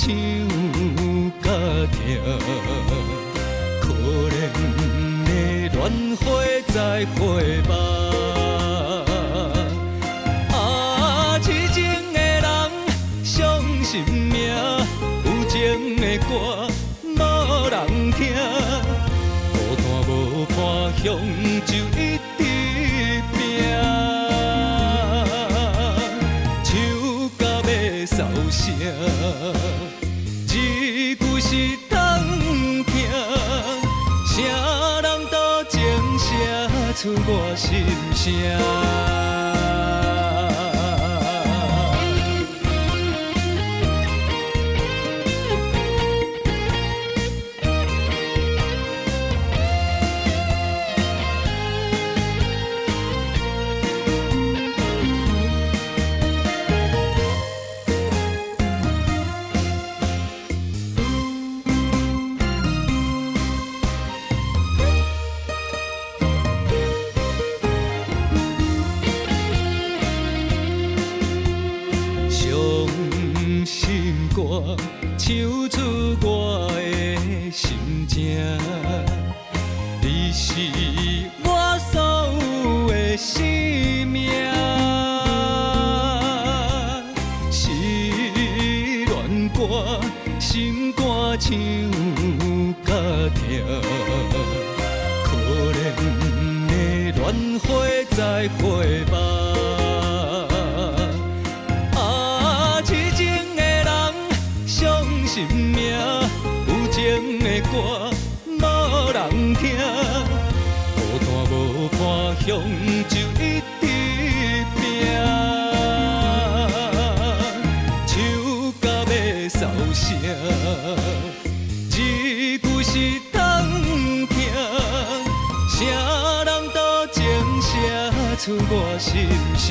唱甲痛，可怜的恋花在花目。啊，痴情的人伤心命，有情的歌无人听，孤单无伴乡就一直拼。扫声，一句是通听，啥人都情写出我心声。唱出我的心情，你是我所有的生命。失恋歌，心肝唱甲痛，可怜的恋花在花目。心命有情的歌无人听，孤单无伴乡就一直拼，唱甲要扫声，一句是通听，啥人都情写出我心声。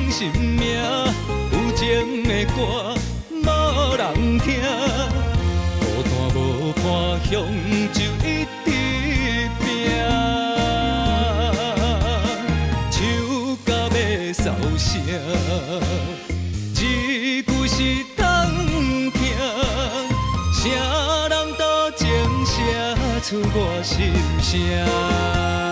心命有情的歌无人听，孤单无伴乡就一直拼，唱甲要扫声，一句是通听，啥人都情写出我心声。